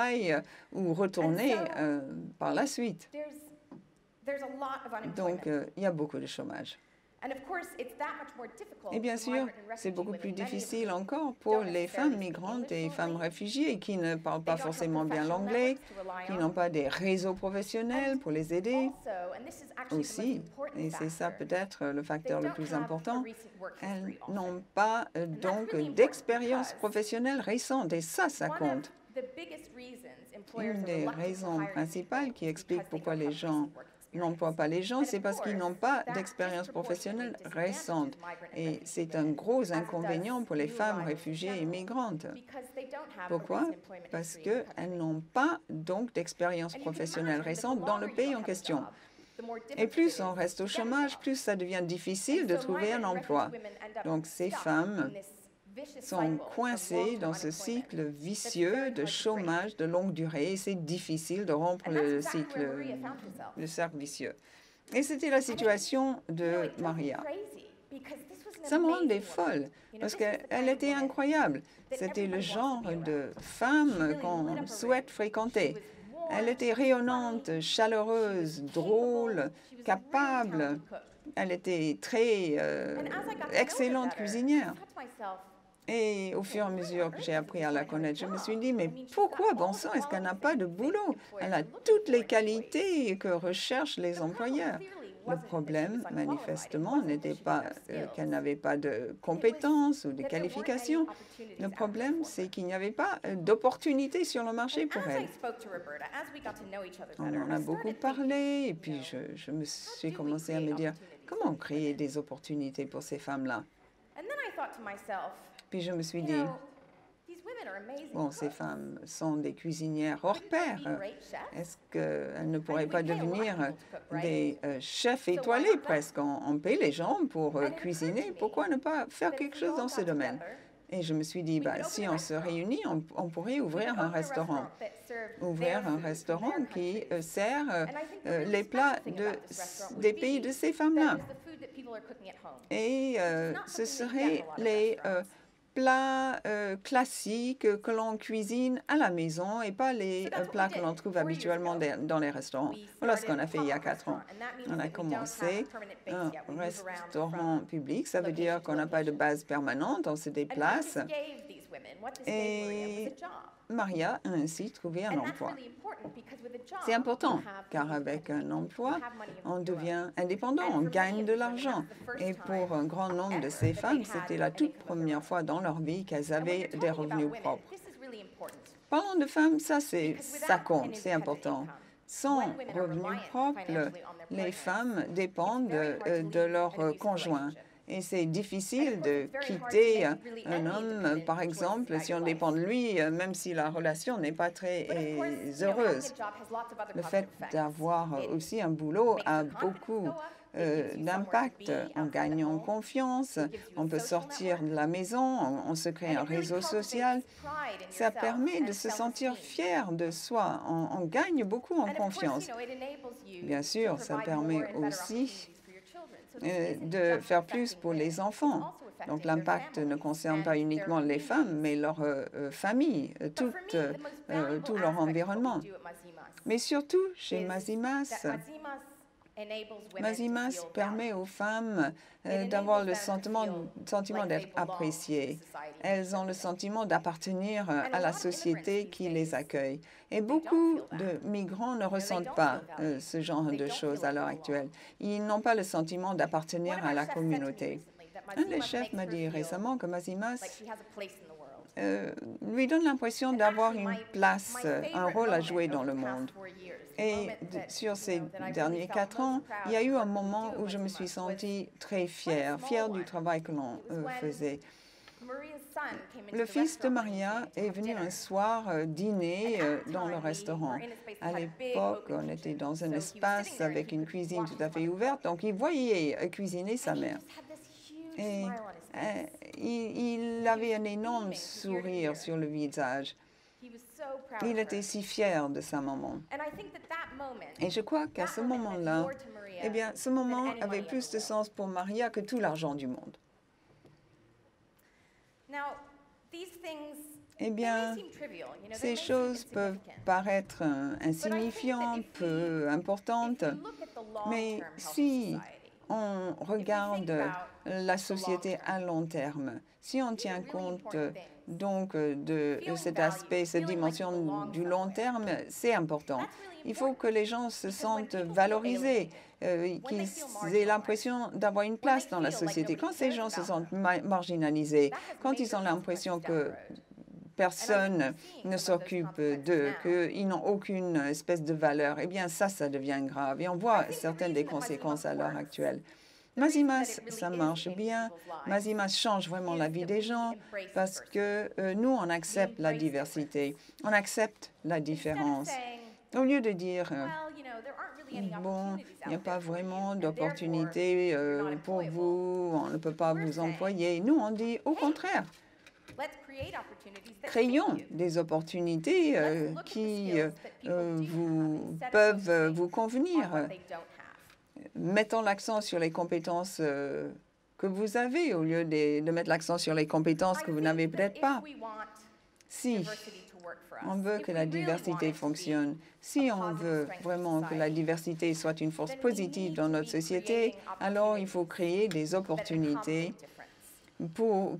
travail ou retourner so- par la suite. there's a lot of Donc, unemployment. il y a beaucoup de chômage. And of course, it's that much more difficult Et bien for sûr, migrant and c'est refugee beaucoup plus women, many of difficile whom encore pour don't les necessarily femmes speak migrantes English et femmes fluently. réfugiées qui ne parlent They pas don't have forcément bien professional l'anglais, networks to rely qui on. n'ont pas des réseaux professionnels pour les aider Also, and this is actually the most aussi. important Et c'est ça factor, peut-être le they facteur le don't plus have a important. recent work Elles history often. n'ont pas that's donc really important d'expérience because professionnelle récente et ça One compte. of the biggest reasons employers Une are des reluctant to raisons hire principales people qui is explique because they pourquoi don't les have gens recent work n'emploient experience. pas les gens, And c'est of parce qu'ils course, n'ont pas that d'expérience professionnelle disproportionately récente. disadvantages migrant and Et refugee c'est un women, gros as it does inconvénient pour les new femmes arrivals in réfugiées et general, migrantes. because they don't have a Pourquoi? recent employment Parce history in the qu'elles country. n'ont pas donc d'expérience And you can professionnelle imagine that the récente dans le longer you pays don't en have a question. job, the more Et difficult plus it on is reste au to get a chômage, job. plus ça devient difficile And de so trouver un migrant and emploi. refugee women end up Donc ces stuck femmes in this vicious sont cycle of coincées long-term dans ce unemployment. cycle vicieux de chômage de longue durée et c'est difficile de rompre And that's le exactly cycle, where Maria found herself. le cercle vicieux. Et c'était la situation You know, de it drove me Maria. crazy because this was an Ça me rendait amazing woman. folle You know, parce this was the qu'elle kind of était woman incroyable. that C'était le everybody wants genre to be de around. She femme really lit qu'on up a souhaite room. fréquenter. She was warm, Elle était she was rayonnante, funny, chaleureuse, she was drôle, capable, she was a really capable. talented cook. Elle était très And as I got to know her excellente better, cuisinière. I thought to myself, Et au fur et à mesure que j'ai appris à la connaître, je me suis dit, mais pourquoi, bon sang, est-ce qu'elle n'a pas de boulot? Elle a toutes les qualités que recherchent les employeurs. Le problème, manifestement, n'était pas qu'elle n'avait pas de compétences ou de qualifications. Le problème, c'est qu'il n'y avait pas d'opportunités sur le marché pour elle. On en a beaucoup parlé et puis j'ai commencé à me dire, comment créer des opportunités pour ces femmes-là? Puis je me suis dit, bon, ces femmes sont des cuisinières hors pair. Est-ce qu'elles ne pourraient pas devenir des chefs étoilés presque? On paie les gens pour cuisiner. Pourquoi ne pas faire quelque chose dans ce domaine? Et je me suis dit, bah, si on se réunit, on pourrait ouvrir un restaurant. Ouvrir un restaurant qui sert les plats des pays de ces femmes-là. Et ce seraient les plats classiques que l'on cuisine à la maison et pas les plats que l'on trouve habituellement dans les restaurants. Voilà ce qu'on a fait il y a 4 ans. On a commencé un restaurant public, ça veut dire qu'on n'a pas de base permanente, on se déplace. Et Maria a ainsi trouvé un emploi. C'est important, car avec un emploi, on devient indépendant, on gagne de l'argent. Et pour un grand nombre de ces femmes, c'était la toute première fois dans leur vie qu'elles avaient des revenus propres. Parlons de femmes, ça compte, c'est important. Sans revenus propres, les femmes dépendent de leur conjoint. Et c'est difficile de quitter un homme, par exemple, si on dépend de lui, même si la relation n'est pas très heureuse. Le fait d'avoir aussi un boulot a beaucoup d'impact. On gagne en confiance, on peut sortir de la maison, on se crée un réseau social. Ça permet de se sentir fier de soi. On gagne beaucoup en confiance. Bien sûr, ça permet aussi de faire plus pour les enfants. Donc l'impact ne concerne pas uniquement les femmes, mais leur famille, tout leur environnement. Mais surtout, chez Mazimas, Mazimas permet aux femmes d'avoir le sentiment d'être appréciées. Elles ont le sentiment d'appartenir à la société qui les accueille. Et beaucoup de migrants ne ressentent pas ce genre de choses à l'heure actuelle. Ils n'ont pas le sentiment d'appartenir à la communauté. Un des chefs m'a dit récemment que Mazimas lui donne l'impression d'avoir une place, un rôle à jouer dans le monde. Et sur ces derniers 4 ans, il y a eu un moment où je me suis sentie très fière du travail que l'on faisait. Le fils de Maria est venu un soir dîner dans le restaurant. À l'époque, on était dans un espace avec une cuisine tout à fait ouverte, donc il voyait cuisiner sa mère. Et il avait un énorme sourire sur le visage. Il était si fier de sa maman. Et je crois qu'à ce moment-là, eh bien, ce moment avait plus de sens pour Maria que tout l'argent du monde. Eh bien, ces choses peuvent paraître insignifiantes, peu importantes, Mais si on regarde la société à long terme, si on tient compte donc de cet aspect, cette dimension du long terme, c'est important. Il faut que les gens se sentent valorisés, qu'ils aient l'impression d'avoir une place dans la société. Quand ces gens se sentent marginalisés, quand ils ont l'impression que personne ne s'occupe d'eux, qu'ils n'ont aucune espèce de valeur, eh bien ça devient grave. Et on voit certaines des conséquences à l'heure actuelle. Mazimas, ça marche bien. Mazimas change vraiment la vie des gens parce que nous, on accepte la diversité, on accepte la différence. Au lieu de dire, bon, il n'y a pas vraiment d'opportunité pour vous, on ne peut pas vous employer. Nous, on dit au contraire. Créons des opportunités qui peuvent vous convenir. Mettons l'accent sur les compétences que vous avez au lieu de mettre l'accent sur les compétences que vous n'avez peut-être pas. Si on veut que la diversité fonctionne, si on veut vraiment que la diversité soit une force positive dans notre société, alors il faut créer des opportunités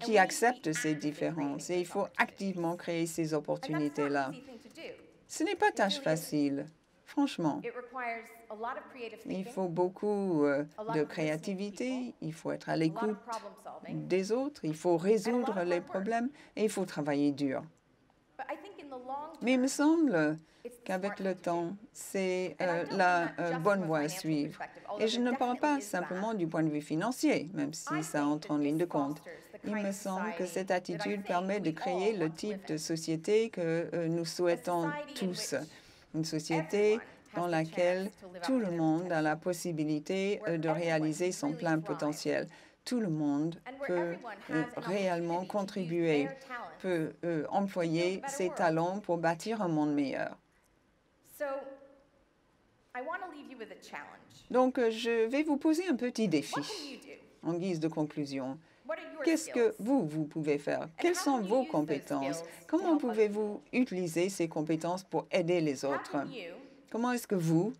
qui acceptent ces différences. Et il faut activement créer ces opportunités-là. Ce n'est pas tâche facile, franchement. Il faut beaucoup de créativité, il faut être à l'écoute des autres, il faut résoudre les problèmes et il faut travailler dur. Mais il me semble qu'avec le temps, c'est la bonne voie à suivre. Et je ne parle pas simplement du point de vue financier, même si ça entre en ligne de compte. Il me semble que cette attitude permet de créer le type de société que nous souhaitons tous. Une société dans laquelle tout le monde a la possibilité de réaliser son plein potentiel. Tout le monde peut réellement contribuer, peut employer ses talents pour bâtir un monde meilleur. Donc, je vais vous poser un petit défi en guise de conclusion. Qu'est-ce que vous pouvez faire? Quelles sont vos compétences? Comment pouvez-vous utiliser ces compétences pour aider les autres? Comment est-ce que vous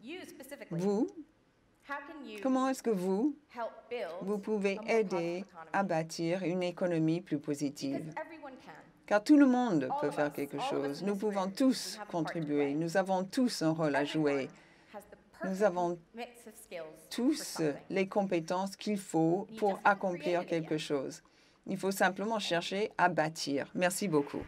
pouvez aider à bâtir une économie plus positive? Car tout le monde peut faire quelque chose. Nous pouvons tous contribuer. Nous avons tous un rôle à jouer. Nous avons tous les compétences qu'il faut pour accomplir quelque chose. Il faut simplement chercher à bâtir. Merci beaucoup.